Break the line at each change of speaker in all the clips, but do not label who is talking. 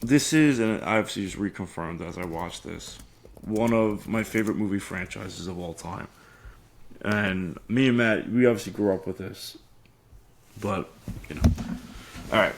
this is, and I obviously just reconfirmed as I watched this, one of my favorite movie franchises of all time. And me and Matt, we obviously grew up with this, but you know, all right.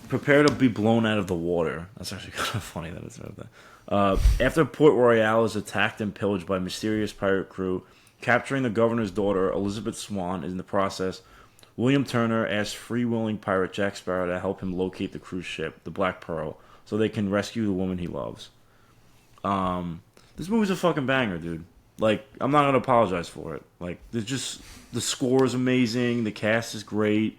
Prepare to be blown out of the water. That's actually kind of funny that it's about that. After Port Royale is attacked and pillaged by a mysterious pirate crew, capturing the governor's daughter, Elizabeth Swann, is in the process. William Turner asks free-willing pirate Jack Sparrow to help him locate the cruise ship, the Black Pearl, so they can rescue the woman he loves. This movie's a fucking banger, dude. Like, I'm not gonna apologize for it. Like, there's just the score is amazing, the cast is great,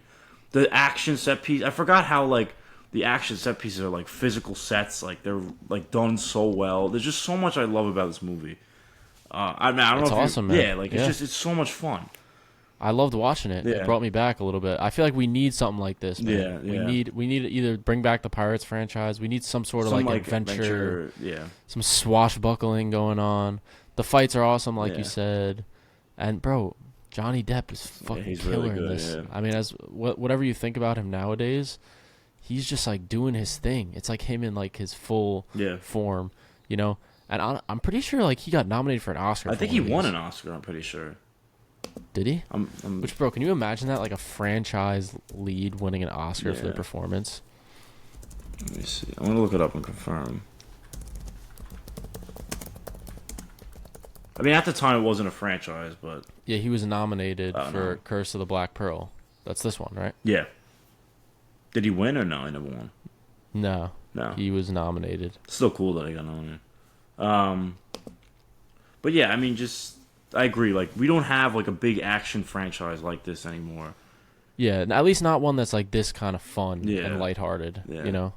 the action set piece. I forgot how like the action set pieces are like physical sets. Like they're like done so well. There's just so much I love about this movie. I mean, I don't
It's
know if
awesome, man.
yeah, like it's so much fun.
I loved watching it.
Yeah.
It brought me back a little bit. I feel like we need something like this, man.
Yeah, yeah.
We need to either bring back the Pirates franchise. We need some sort of
Some
like adventure,
yeah,
some swashbuckling going on. The fights are awesome, like
Yeah.
you said. And bro, Johnny Depp is fucking
he's
killer
really
in
good,
this.
yeah.
I mean, as whatever you think about him nowadays, he's just like doing his thing. It's like him in like his full
Yeah.
form, you know. And I'm pretty sure like he got nominated for an Oscar.
I
for
think
one
he
of
won
these.
an Oscar. I'm pretty sure.
Did he?
I'm
Which, bro, can you imagine that? Like a franchise lead winning an Oscar for their
Yeah.
performance?
Let me see. I'm gonna look it up and confirm. I mean, at the time it wasn't a franchise, but
Yeah, he was nominated
Oh,
for
no.
Curse of the Black Pearl. That's this one, right?
yeah. Did he win or no? He never won.
No.
No.
He was nominated.
Still cool that he got nominated. But yeah, I mean, just I agree. Like, we don't have like a big action franchise like this anymore.
Yeah, at least not one that's like this kind of fun
Yeah.
and lighthearted,
Yeah.
you know?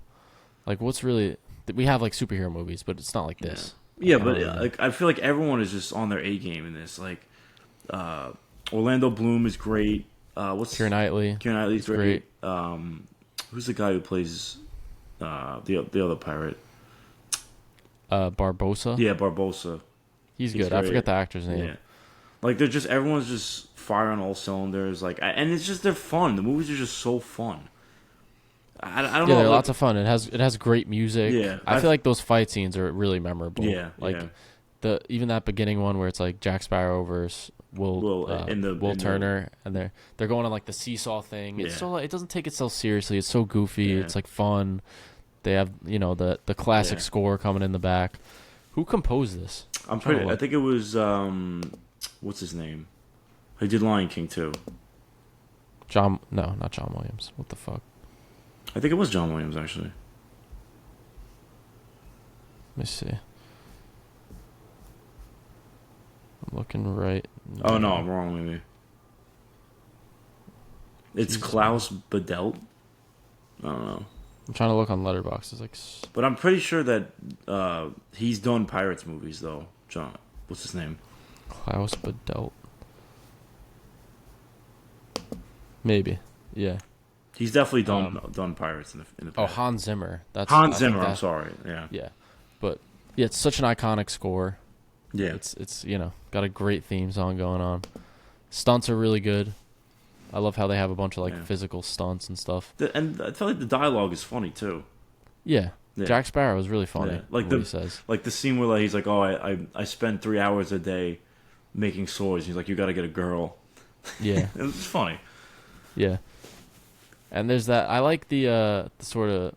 Like, what's really... We have like superhero movies, but it's not like this.
Yeah,
Like, I
but
don't know.
like I feel like everyone is just on their A game in this. Like, Orlando Bloom is great. What's
Keira Knightley.
Keira Knightley's
is
great. Who's the guy who plays the other pirate?
Barbosa.
Yeah, Barbosa.
He's
he's
good. I
great.
forget the actor's name.
Yeah, like they're just everyone's just firing all cylinders. Like, and it's just they're fun. The movies are just so fun. I don't
Yeah,
know.
they're
Like,
lots of fun. It has great music.
Yeah,
I
I've-
feel like those fight scenes are really memorable.
Yeah,
like
yeah.
even that beginning one where it's like Jack Sparrow versus Will
in the
Turner, and they're going on like the seesaw thing. It's
Yeah.
so like, it doesn't take itself seriously. It's so goofy.
Yeah.
It's like fun. They have the classic
Yeah.
score coming in the back. Who composed this?
I'm
trying to
pretty. I
look.
think it was what's his name? He did Lion King too.
No, not John Williams. What the fuck?
I think it was John Williams actually.
Let me see. I'm looking right.
Oh no,
now.
I'm wrong. Maybe it's
Jesus.
Klaus Badelt. I don't know,
I'm trying to look on Letterboxd. It's like
but I'm pretty sure that he's done Pirates movies though. John, what's his name?
Klaus Badelt. Maybe. Yeah.
He's definitely done Pirates in the
Oh,
past.
Hans Zimmer. That's I
Hans
think
Zimmer. I'm
that-
sorry. Yeah,
Yeah. But yeah, it's such an iconic score.
yeah.
It's got a great theme song going on. Stunts are really good. I love how they have a bunch of like
Yeah.
physical stunts and stuff.
And I feel like the dialogue is funny too.
Yeah.
Yeah.
Jack Sparrow is really funny.
Yeah. Like
What he says.
Like the scene where like, he's like, "Oh, I spend 3 hours a day making swords." He's like, "You got to get a girl."
Yeah.
It's funny.
Yeah. And there's that. I like the sort of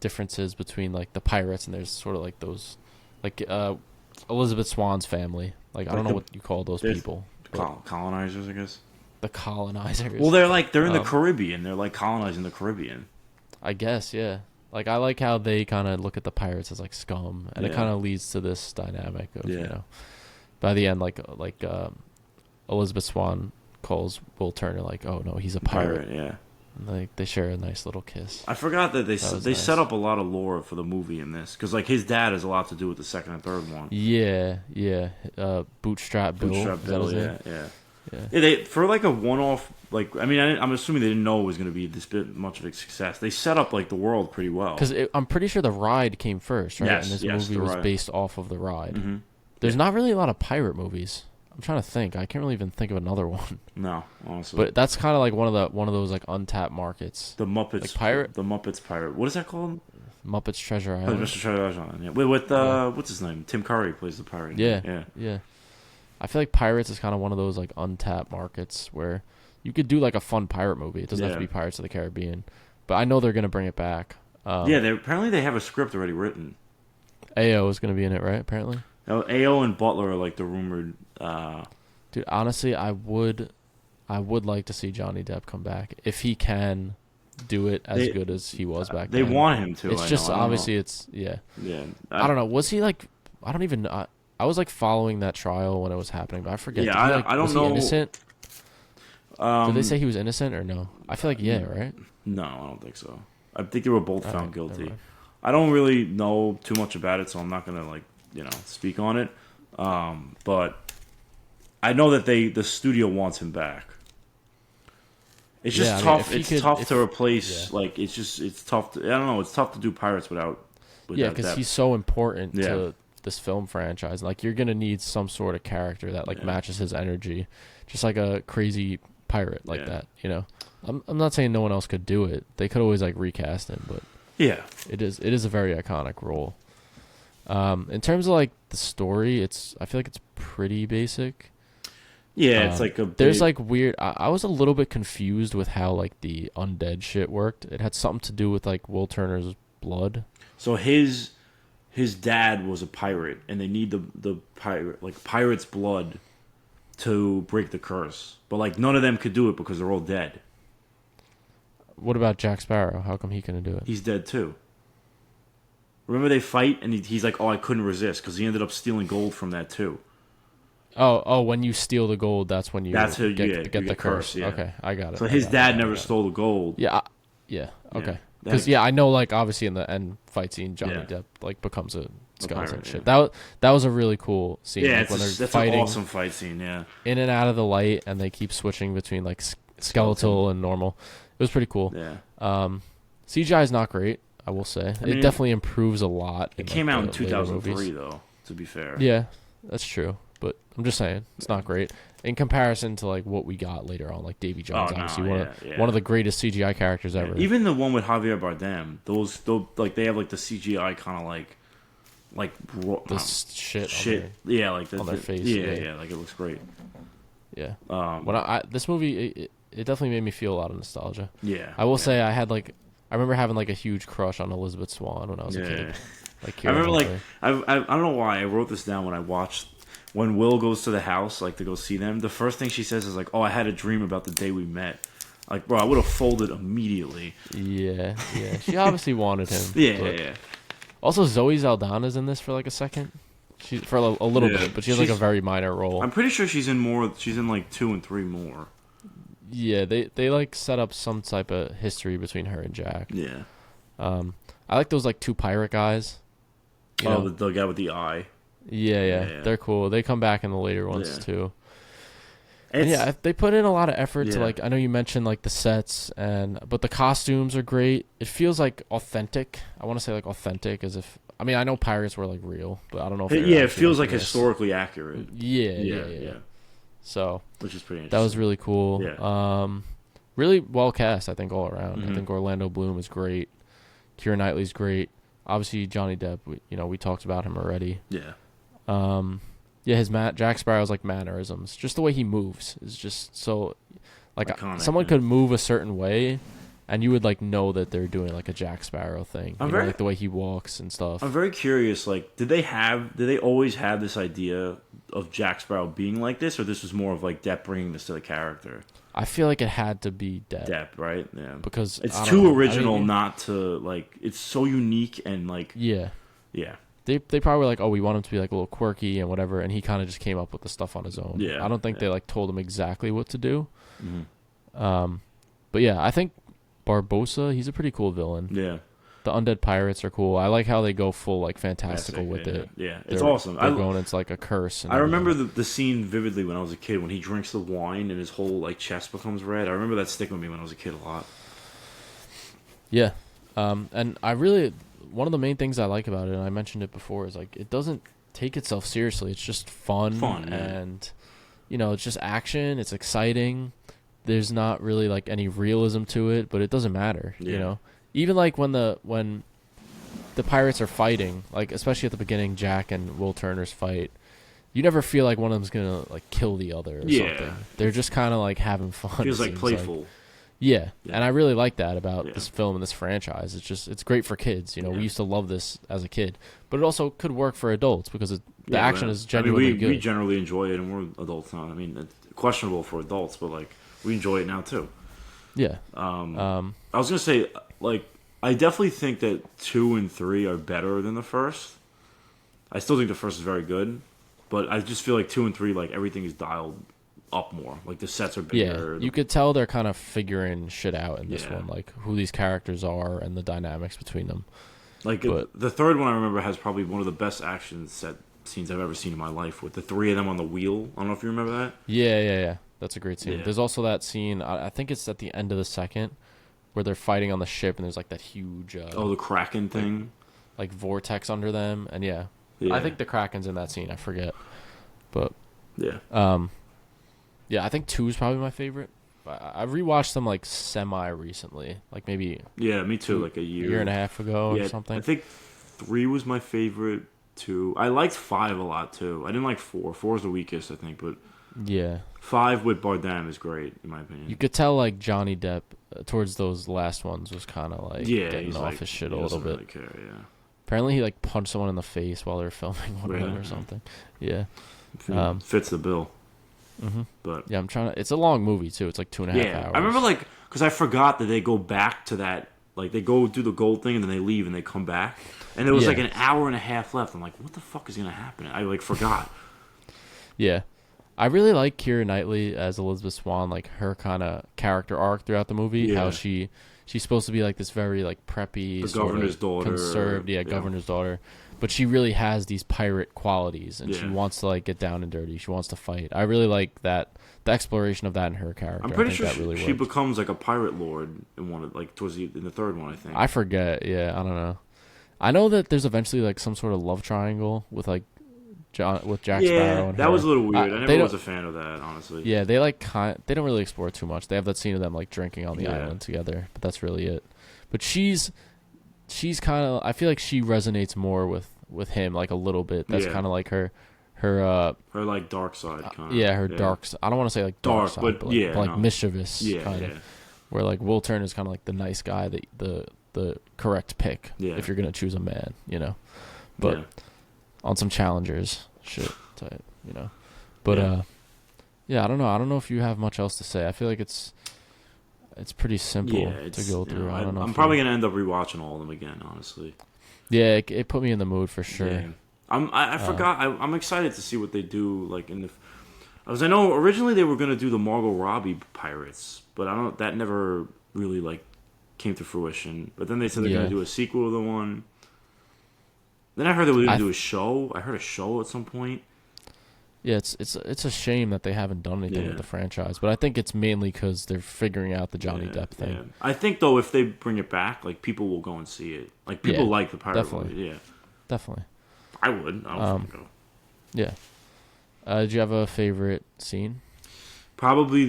differences between like the pirates and there's sort of like those, like Elizabeth Swann's family. Like I
Like
don't know
the-
what you call those
there's
people. but
Colonizers, I guess.
the colonizers.
Well, they're in the
Um,
Caribbean. They're like colonizing the Caribbean.
I guess, yeah. Like I like how they kind of look at the pirates as like scum, and it
Yeah.
kind of leads to this dynamic of
Yeah.
by the end, like Elizabeth Swann calls Will Turner like, oh no, he's a pirate.
Yeah.
And, like they share a nice little kiss.
I forgot that they
That was
they
nice.
set up a lot of lore for the movie in this because like his dad has a lot to do with the second and third one.
Yeah, yeah. Bootstrap Bill.
Bootstrap
is that
Bill,
his
yeah,
name?
yeah.
Yeah.
Yeah, they for like a one-off. Like, I mean, I'm assuming they didn't know it was going to be this bit much of a success. They set up like the world pretty well.
Because I'm pretty sure the ride came first, right?
Yes,
and this
yes,
movie
the
was
ride.
based off of the ride.
Mhm.
There's not really a lot of pirate movies. I'm trying to think. I can't really even think of another one.
No, honestly.
But that's kind of like one of those like untapped markets.
the Muppets
like pirate?
The Muppets pirate. What is that called?
Muppets Treasure
Oh,
Island.
Mr. Treasure Island. Yeah. With
Yeah.
what's his name? Tim Curry plays the pirate.
Yeah,
Yeah.
yeah. I feel like Pirates is kind of one of those like untapped markets where you could do like a fun pirate movie. It doesn't have to
Yeah.
be Pirates of the Caribbean, but I know they're gonna bring it back.
Yeah. Apparently they have a script already written.
AO is gonna be in it, right? Apparently.
Now, AO and Butler are like the rumored.
Dude, honestly, I would like to see Johnny Depp come back if he can do it as good as he was back
They
then.
want him to.
It's
I
just
know, I don't
obviously
know.
it's yeah.
Yeah.
I don't know. Was he like? I don't even. I was like following that trial when it was happening, but I forget.
Yeah,
Did he, like,
I don't
was
know.
He innocent? Did they
Um,
say he was innocent or no? I feel like yeah, right?
No, I don't think so. I think they were both
All
found
right, never
guilty.
mind.
I don't really know too much about it, so I'm not gonna like speak on it. But I know that the studio wants him back. It's just
Yeah, I mean,
tough.
if he
It's
could-
tough
if-
to replace.
yeah.
Like it's tough. I don't know. It's tough to do Pirates without.
Yeah, because
that.
he's so important
Yeah.
to this film franchise. Like you're gonna need some sort of character that like
Yeah.
matches his energy, just like a crazy pirate like
Yeah.
that. You know, I'm not saying no one else could do it. They could always like recast him, but
Yeah.
it is a very iconic role. In terms of like the story, I feel like it's pretty basic.
Yeah. It's like a.
There's
big-
like weird. I was a little bit confused with how like the undead shit worked. It had something to do with like Will Turner's blood.
So his dad was a pirate, and they need the pirate's blood to break the curse. But like none of them could do it because they're all dead.
What about Jack Sparrow? How come he couldn't do it?
He's dead too. Remember they fight, and he's like, "Oh, I couldn't resist," because he ended up stealing gold from that too.
Oh, when you steal the gold, that's when you
That's who-
get,
yeah,
get
you
the
get
curse.
cursed, yeah.
Okay, I got it.
So
I
his
got it,
dad
I
never
got it.
stole the gold.
Yeah, yeah, okay.
Yeah.
Because I know like obviously in the end fight scene, Johnny
Yeah.
Depp like becomes a skeleton
pirate,
shit.
yeah.
That was a really cool scene.
Yeah,
like, when they're
that's an
fighting
awesome fight scene. Yeah,
in and out of the light, and they keep switching between like skeletal and normal. It was pretty cool.
yeah.
CGI is not great, I will say.
mean,
it definitely improves a lot.
It came out in
the later
2003,
movies.
though. To be fair.
Yeah, that's true. But I'm just saying it's not great in comparison to like what we got later on, like Davy Jones,
Oh, no,
obviously
yeah.
one of the greatest CGI characters ever.
Even the one with Javier Bardem, those like they have like the CGI kind of like
shit.
shit. Yeah, like
on their face,
Yeah,
yeah.
yeah, like it looks great.
Yeah.
Um,
When this movie, it definitely made me feel a lot of nostalgia.
yeah,
I will
yeah.
say I remember having like a huge crush on Elizabeth Swann when I was a
Yeah.
kid. Like
I remember
Keira
like
Knightley.
I don't know why I wrote this down when Will goes to the house like to go see them. The first thing she says is like, "Oh, I had a dream about the day we met." Like, bro, I would have folded immediately.
Yeah. She obviously wanted him.
Yeah,
but-
yeah.
Also, Zoe Saldana's in this for like a second. She for a little
Yeah,
bit, but she has like a
she's-
very minor role.
I'm pretty sure she's in more. She's in like 2 and 3 more.
Yeah, they like set up some type of history between her and Jack.
Yeah.
I like those like two pirate guys. You know?
The guy with the eye.
Yeah,
Yeah.
they're cool. They come back in the later ones
Yeah.
too. And
It's,
yeah, they put in a lot of effort to
Yeah.
like. I know you mentioned like the sets but the costumes are great. It feels like authentic. I want to say like authentic, as if I mean I know pirates were like real, but I don't know if they were
yeah, it
actually,
feels like
this.
historically accurate.
Yeah. So
Which is pretty interesting.
that was really cool.
Yeah.
Really well cast, I think, all around. I
Mhm.
think Orlando Bloom is great. Keira Knightley's great. Obviously, Johnny Depp. We talked about him already.
Yeah.
Yeah, Jack Sparrow's like mannerisms, just the way he moves is just so like
Iconic,
someone
yeah.
could move a certain way, and you would like know that they're doing like a Jack Sparrow thing.
I'm
You know,
very-
like the way he walks and stuff.
I'm very curious. Like, did they always have this idea of Jack Sparrow being like this, or this was more of like Depp bringing this to the character?
I feel like it had to be Depp
Depp, right? Yeah.
because
It's
I don't
too
know.
original
I mean,
not to like. It's so unique and like.
Yeah.
Yeah.
They probably were like, oh, we want him to be like a little quirky and whatever, and he kind of just came up with the stuff on his own.
Yeah,
I don't think
yeah.
they like told him exactly what to do.
Mhm.
But yeah, I think Barbossa, he's a pretty cool villain.
Yeah.
The undead pirates are cool. I like how they go full like fantastical
Classic,
with
yeah,
it.
Yeah, it's
They're-
awesome.
They're going into like a curse. And
I remember
everything.
the scene vividly when I was a kid when he drinks the wine and his whole like chest becomes red. I remember that sticking with me when I was a kid a lot.
Yeah, and I really one of the main things I like about it, and I mentioned it before, is like it doesn't take itself seriously. It's just fun,
Yeah.
and it's just action. It's exciting. There's not really like any realism to it, but it doesn't matter.
Yeah.
Even like when the pirates are fighting, like especially at the beginning, Jack and Will Turner's fight, you never feel like one of them's gonna like kill the other or something. They're just kind of like having fun.
Feels like playful.
Like. Yeah, and I really like that about this film and this franchise. It's great for kids. You know, we used to love this as a kid, but it also could work for adults because the action is genuinely good.
We generally enjoy it, and we're adults now. I mean, it's questionable for adults, but like we enjoy it now too.
Yeah.
I was gonna say, like, I definitely think that 2 and 3 are better than the first. I still think the first is very good, but I just feel like 2 and 3, like everything is dialed up more. Like the sets are bigger.
Yeah, you could tell they're kind of figuring shit out in this one, like who these characters are and the dynamics between them.
Like the third one, I remember has probably one of the best action set scenes I've ever seen in my life, with the 3 of them on the wheel. I don't know if you remember that.
Yeah. That's a great scene.
Yeah.
There's also that scene. I think it's at the end of the second, where they're fighting on the ship and there's like that huge.
The Kraken thing.
Like vortex under them, and I think the Kraken's in that scene. I forget, but yeah, I think 2 is probably my favorite. I rewatched them like semi recently, like maybe
me too, like a year
and a half ago or something.
I think 3 was my favorite. 2, I liked 5 a lot too. I didn't like 4. 4 is the weakest, I think, but 5 with Bardem is great in my opinion.
You could tell like Johnny Depp towards those last ones was kind of like getting off his shit a little bit.
Really care,
Apparently he like punched someone in the face while they were filming one of them or something. Yeah,
fits the bill.
Mm-hmm.
But
yeah, I'm trying to. It's a long movie too. It's like 2.5 hours.
I remember like because I forgot that they go back to that. Like they go do the gold thing and then they leave and they come back, and there was like an hour and a half left. I'm like, what the fuck is gonna happen? I like forgot.
Yeah, I really like Keira Knightley as Elizabeth Swann. Like her kind of character arc throughout the movie. How she's supposed to be like this very like preppy,
the governor's daughter,
conserved, governor's daughter. But she really has these pirate qualities, and she wants to like get down and dirty. She wants to fight. I really like that, the exploration of that in her character.
I'm pretty sure
that really
she becomes like a pirate lord in one of in the third one, I think.
I forget. Yeah, I don't know. I know that there's eventually like some sort of love triangle with like Jack Sparrow. And
that
her.
was a little weird. I never was a fan of that, honestly.
Yeah, they like they don't really explore too much. They have that scene of them like drinking on the island together, but that's really it. But she's kind of, I feel like she resonates more with him like a little bit. That's kind of like her
like dark side kind of.
Her dark side. I don't want to say like dark side, but like mischievous kind of. Where like Will Turner is kind of like the nice guy, the correct pick if you're gonna choose a man, you know. But on some challengers shit type, you know. But I don't know. I don't know if you have much else to say. I feel like it's pretty simple to go through. I don't know.
I'm probably gonna end up rewatching all of them again, honestly.
Yeah, it put me in the mood for sure.
Yeah. I forgot. I'm excited to see what they do. Like I know originally they were gonna do the Margot Robbie Pirates, but that never really like came to fruition. But then they said they're gonna do a sequel to the one. Then I heard they were gonna do a show. I heard a show at some point.
Yeah, it's a shame that they haven't done anything with the franchise, but I think it's mainly because they're figuring out the Johnny Depp thing.
Yeah. I think though, if they bring it back, like people will go and see it. Like people like the pirate movie. Yeah,
definitely.
I would. I would go.
Yeah. Did you have a favorite scene?
Probably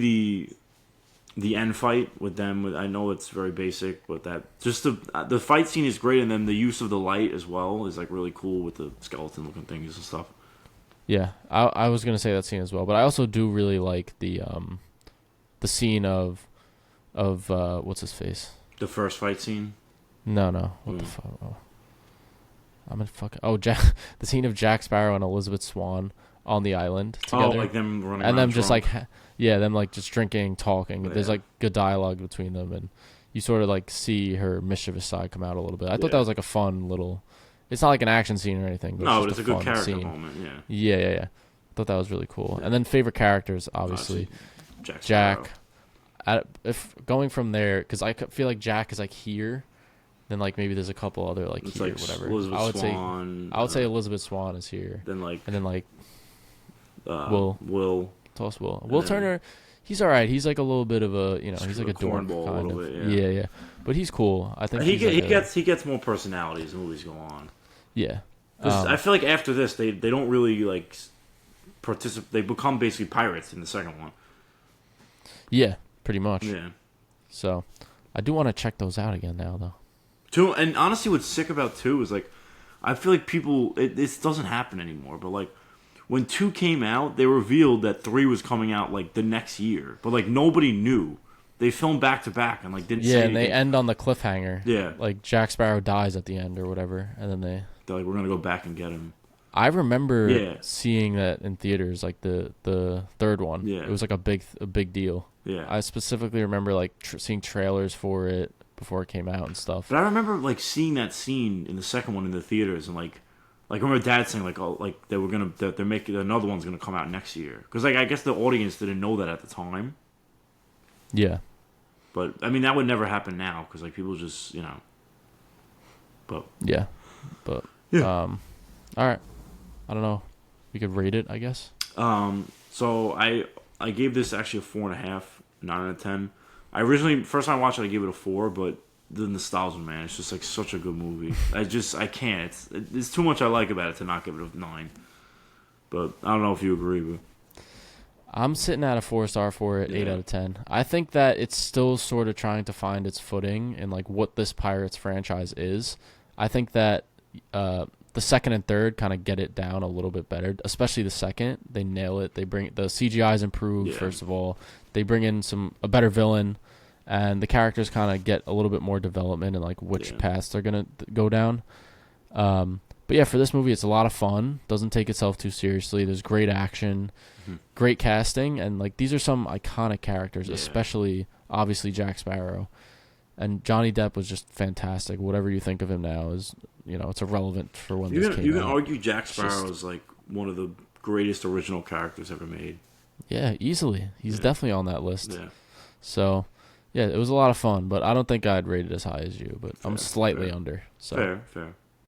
the end fight with them. I know it's very basic, but that just the fight scene is great, and then the use of the light as well is like really cool with the skeleton looking things and stuff.
Yeah, I was gonna say that scene as well, but I also do really like the scene of what's his face?
The first fight scene.
No, what the fuck? Oh. I'm in fucking the scene of Jack Sparrow and Elizabeth Swann on the island together.
Oh, like them running around
and them just
drunk.
them like just drinking, talking. Yeah. There's like good dialogue between them, and you sort of like see her mischievous side come out a little bit. I thought that was like a fun little. It's not like an action scene or anything. But
it's a good character
scene.
moment.
Yeah. I thought that was really cool. Yeah. And then favorite characters, obviously, Jack. If going from there, because I feel like Jack is like here, then like maybe there's a couple other like here, like whatever. I would say Elizabeth Swann is here.
Then like
Will. Toss Will. Will Turner. He's all right. He's like a little bit of a he's like a dork kind of. Bit, yeah. But he's cool. I think
he gets more personality as movies go on.
Yeah.
I feel like after this they don't really like participate. They become basically pirates in the second one.
Yeah, pretty much.
Yeah.
So, I do want to check those out again now though.
2, and honestly, what's sick about 2 is like, I feel like people, this doesn't happen anymore. But like, when 2 came out, they revealed that 3 was coming out like the next year, but like nobody knew. They filmed back to back and like didn't.
Yeah,
say
and they end on the cliffhanger.
Yeah,
like Jack Sparrow dies at the end or whatever, and then they're
like, we're gonna go back and get him.
I remember seeing that in theaters, like the third one. Yeah, it was like a big deal.
Yeah,
I specifically remember like seeing trailers for it before it came out and stuff.
But I remember like seeing that scene in the second one in the theaters, and like I remember Dad saying like, oh, like they're making another one's gonna come out next year, because like I guess the audience didn't know that at the time.
Yeah.
But I mean, that would never happen now, because like people just, But
yeah. All right. I don't know. We could rate it, I guess.
So I gave this actually a 4.5, 9 out of 10. I originally, first time I watched it, I gave it a 4, but the nostalgia, man, it's just like such a good movie. I can't. It's too much I like about it to not give it a 9. But I don't know if you agree, but
I'm sitting at a 4-star for it, 8 out of 10. I think that it's still sort of trying to find its footing and like what this Pirates franchise is. I think that the second and third kind of get it down a little bit better, especially the second. They nail it. They bring the CGI's improved. First of all, they bring in a better villain, and the characters kind of get a little bit more development and like which paths they're gonna go down. But yeah, for this movie, it's a lot of fun. Doesn't take itself too seriously. There's great action, great casting, and like these are some iconic characters, especially obviously Jack Sparrow. And Johnny Depp was just fantastic. Whatever you think of him now is, it's irrelevant for when this came out.
You can argue Jack Sparrow is like one of the greatest original characters ever made.
Yeah, easily. He's definitely on that list. Yeah. So, yeah, it was a lot of fun, but I don't think I'd rate it as high as you. But I'm slightly under. So.
Fair.